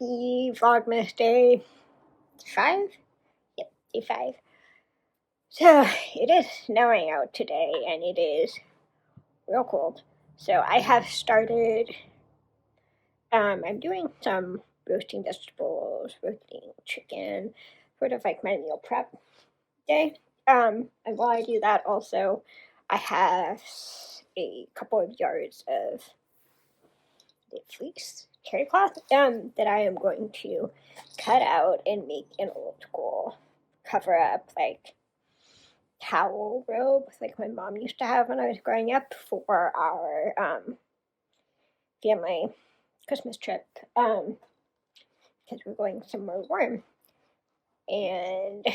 Happy Vlogmas Day 5? Yep, day 5. So, it is snowing out today, and it is real cold. So, I have started, I'm doing some roasting vegetables, roasting chicken, sort of like my meal prep day. And while I do that also, I have a couple of yards of fleece terry cloth that I am going to cut out and make an old school cover up like towel robe like my mom used to have when I was growing up for our family Christmas trip because we're going somewhere warm. And yeah,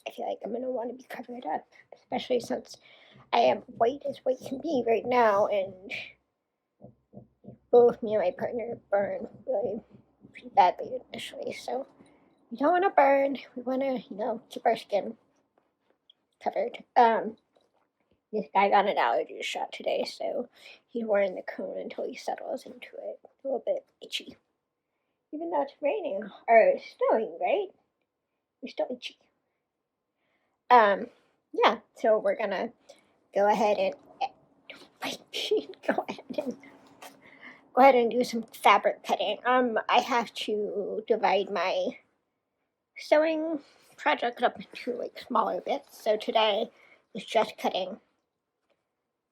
I feel like I'm gonna want to be covered up, especially since I am white as white can be right now, and both me and my partner burn really pretty badly initially, so we don't want to burn. We want to, keep our skin covered. This guy got an allergy shot today, so he's wearing the cone until he settles into it. A little bit itchy. Even though it's raining, or snowing, right? We're still itchy. Yeah, so we're gonna go ahead and go ahead and do some fabric cutting. I have to divide my sewing project up into like smaller bits. So today is just cutting.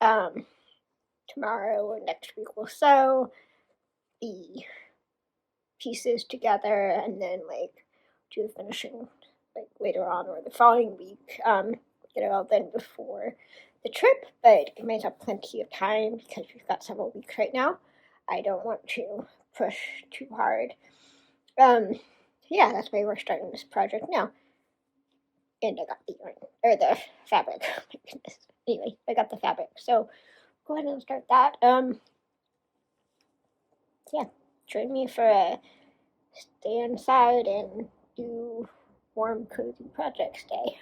Tomorrow or next week we'll sew the pieces together and then like do the finishing like later on or the following week. Get it all done before the trip, but it might have plenty of time because we've got several weeks right now. I don't want to push too hard. Yeah, that's why we're starting this project now. And I got the yarn, or the fabric. Oh my goodness. Anyway, I got the fabric. So go ahead and start that. Yeah, join me for a stay inside and do warm, cozy projects day.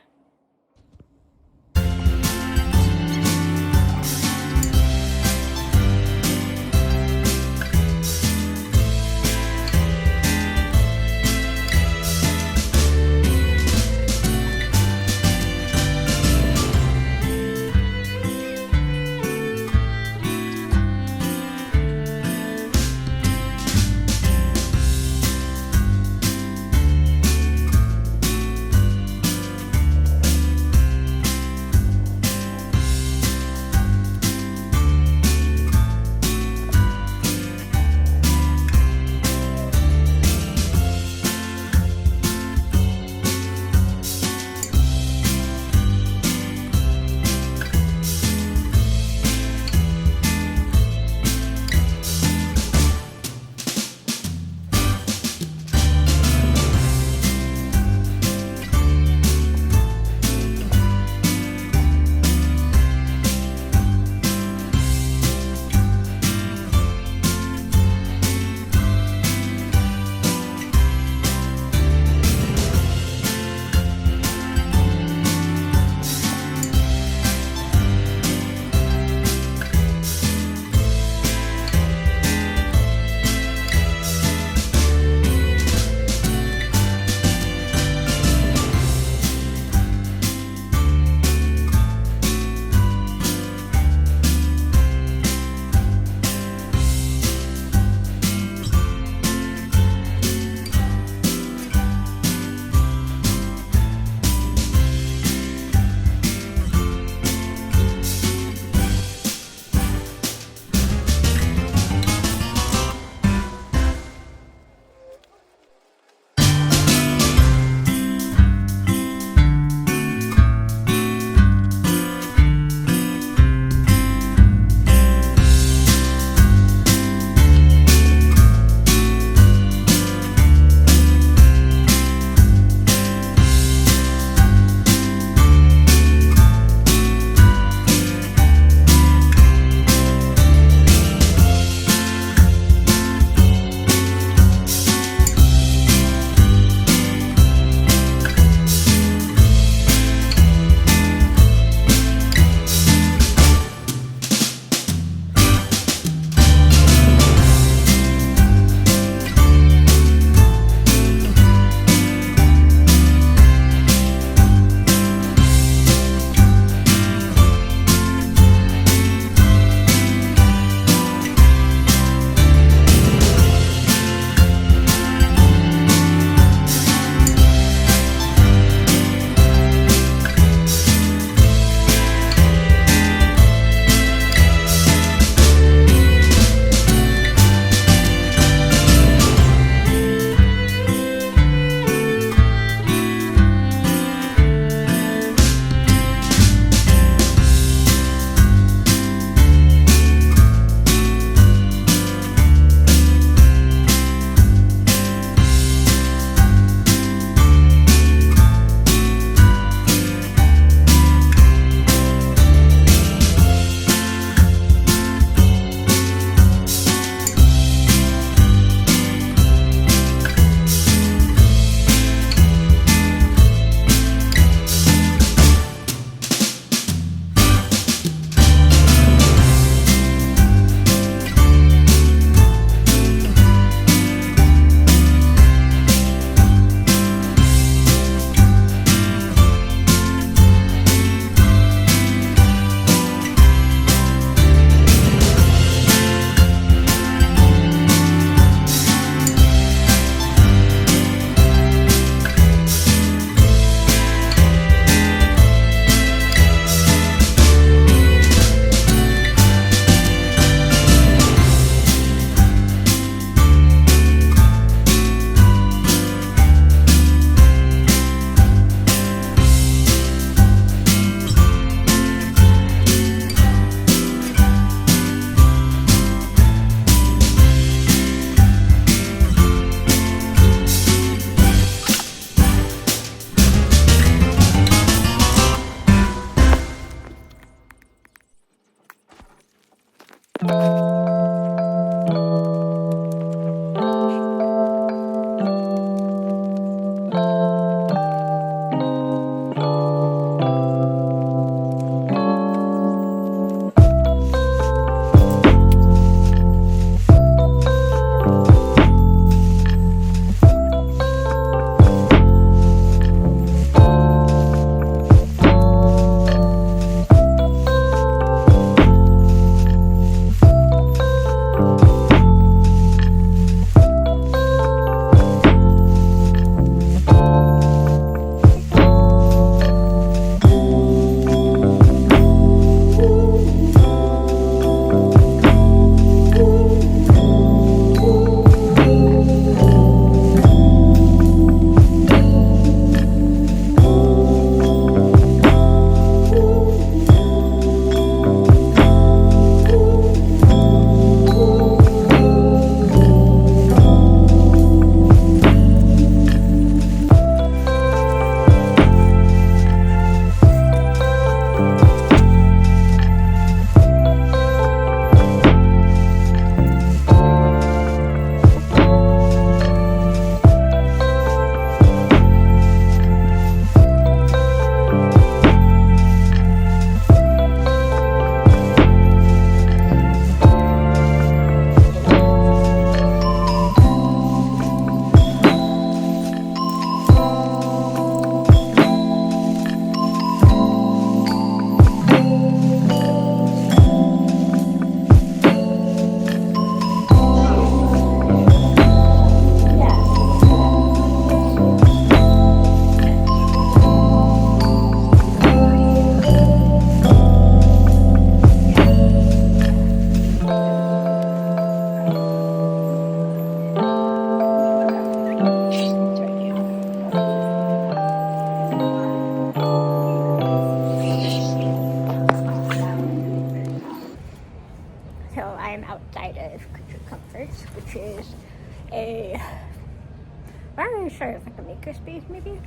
sure it's like a makerspace maybe,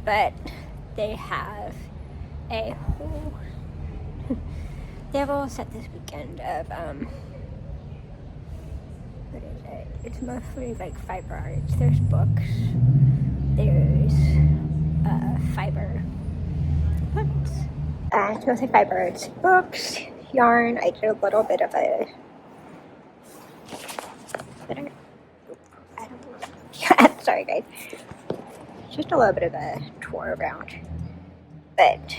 but they have a whole they have a whole set this weekend of what is it? It's mostly like fiber arts. There's books, there's fiber books. It's mostly fiber arts, books, yarn. I did a little bit of a sorry guys, just a little bit of a tour around, but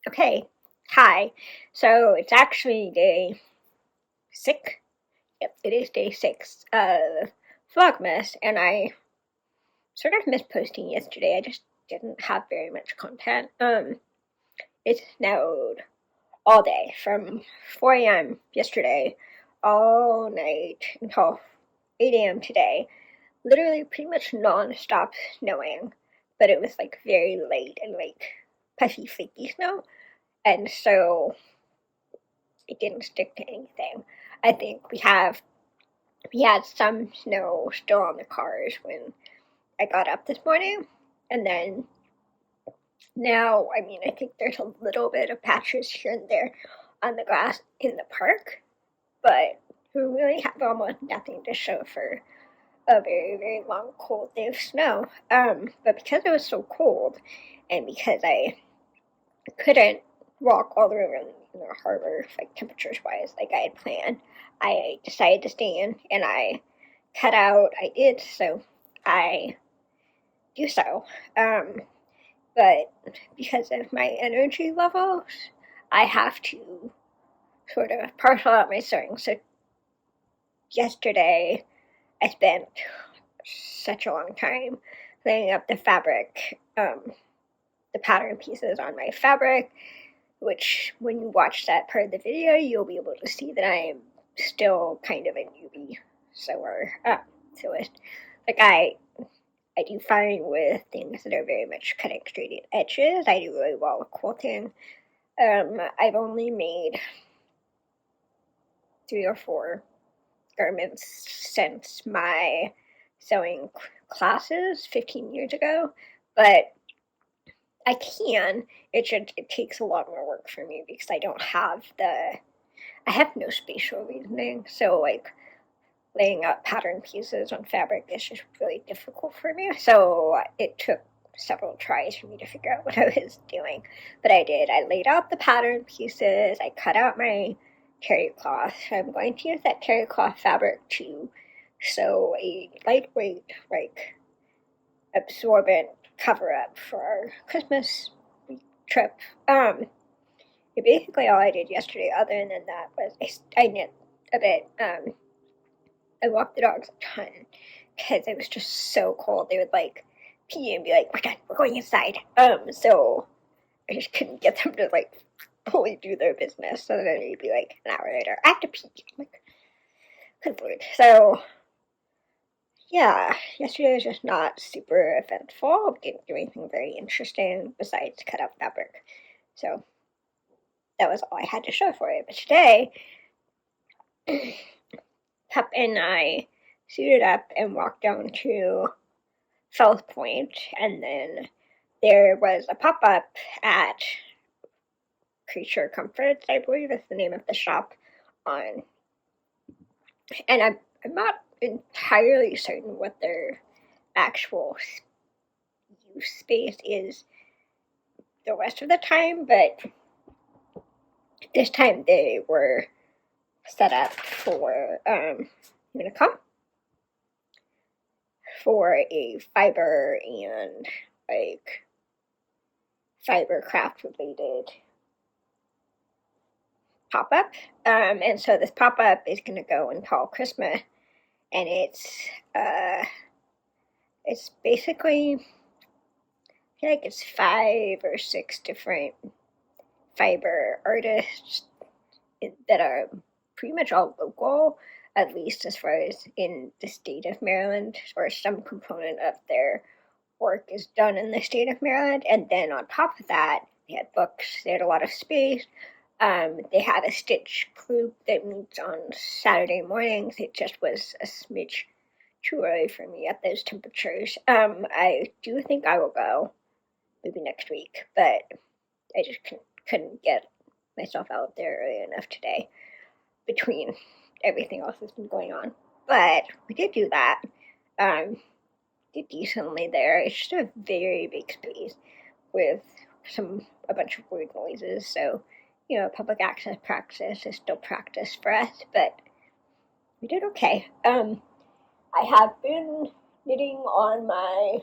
okay, hi. So it's actually day 6. Yep, it is day 6 of Vlogmas, and I sort of missed posting yesterday. I just didn't have very much content. It snowed all day from 4 a.m. yesterday all night until 8 a.m. today. Literally pretty much non-stop snowing, but it was like very late and like puffy, flaky snow, and so it didn't stick to anything. I think we had some snow still on the cars when I got up this morning, and then now, I mean, I think there's a little bit of patches here and there on the grass in the park, but we really have almost nothing to show for a very, very long, cold day of snow. But because it was so cold, and because I couldn't walk all the way around the harbor, like temperature-wise, like I had planned, I decided to stay in, and I cut out. I did so. I do so. But because of my energy levels, I have to sort of parcel out my sewing. So yesterday, I spent such a long time laying up the fabric, the pattern pieces on my fabric, which when you watch that part of the video, you'll be able to see that I am still kind of a newbie sewer. So it's like I do fine with things that are very much cutting straight edges. I do really well with quilting. I've only made 3 or 4 garments since my sewing classes 15 years ago, but I can. It takes a lot more work for me because I have no spatial reasoning, so like laying out pattern pieces on fabric is just really difficult for me. So it took several tries for me to figure out what I was doing, but I did. I laid out the pattern pieces, I cut out my terry cloth. I'm going to use that terry cloth fabric to sew a lightweight, like, absorbent cover-up for our Christmas trip. Basically all I did yesterday, other than that, was I knit a bit. I walked the dogs a ton because it was just so cold. They would like pee and be like, "We're done. We're going inside." So I just couldn't get them to like fully do their business. So then it'd be like an hour later, I have to pee. I'm like, good lord. So yeah, yesterday was just not super eventful. We didn't do anything very interesting besides cut out fabric. So that was all I had to show for it. But today, Pup and I suited up and walked down to Fells Point, and then there was a pop-up at Creature Comforts, I believe is the name of the shop, on, and I'm not entirely certain what their actual use space is the rest of the time, but this time they were set up for, I'm gonna come, for a fiber and like fiber craft related pop-up. And so this pop-up is going to go until Christmas, and it's basically, I feel like it's 5 or 6 different fiber artists that are pretty much all local, at least as far as in the state of Maryland, or some component of their work is done in the state of Maryland. And then on top of that, they had books, they had a lot of space. They had a stitch group that meets on Saturday mornings. It just was a smidge too early for me at those temperatures. I do think I will go maybe next week, but I just couldn't get myself out there early enough today between everything else that's been going on. But we did do that. Did decently there. It's just a very big space with a bunch of weird noises. So, public access practice is still practice for us, but we did okay. I have been knitting on my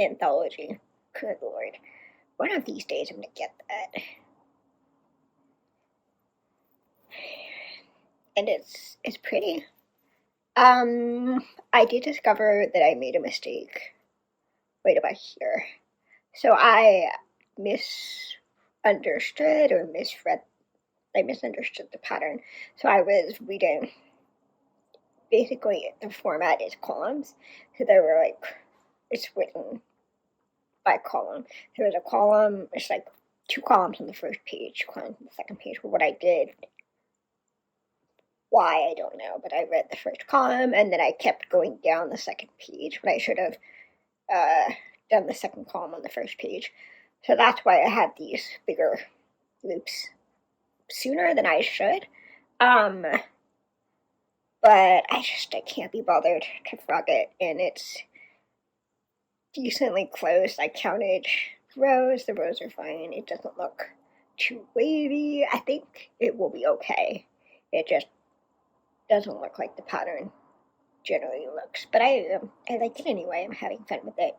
Anthology. Good Lord. One of these days I'm going to get that. And it's pretty. I did discover that I made a mistake right about here. So I misunderstood or misread. I misunderstood the pattern. So I was reading, basically the format is columns. So there were it's written by column. There was a column, it's like 2 columns on the first page, 2 columns on the second page. But what I did, why I don't know, but I read the first column and then I kept going down the second page, but I should have done the second column on the first page. So that's why I had these bigger loops sooner than I should. But I can't be bothered to frog it, and it's decently close. I counted rows. The rows are fine. It doesn't look too wavy. I think it will be okay. It just doesn't look like the pattern generally looks. But I like it anyway. I'm having fun with it.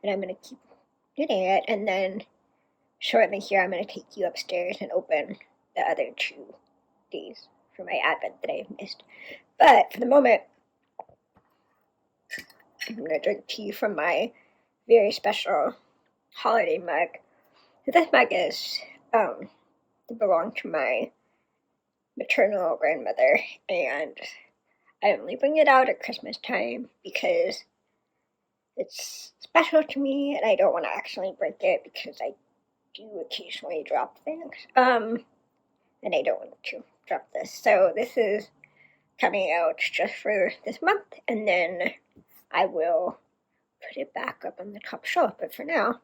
And I'm going to keep knitting it. And then shortly here, I'm going to take you upstairs and open the other 2 days for my Advent that I've missed. But for the moment, I'm going to drink tea from my very special holiday mug. So this mug is belonged to my maternal grandmother, and I only bring it out at Christmas time because it's special to me, and I don't want to accidentally break it because I do occasionally drop things. And I don't want to drop this. So this is coming out just for this month, and then I will put it back up on the top shelf. But for now,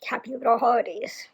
happy little holidays.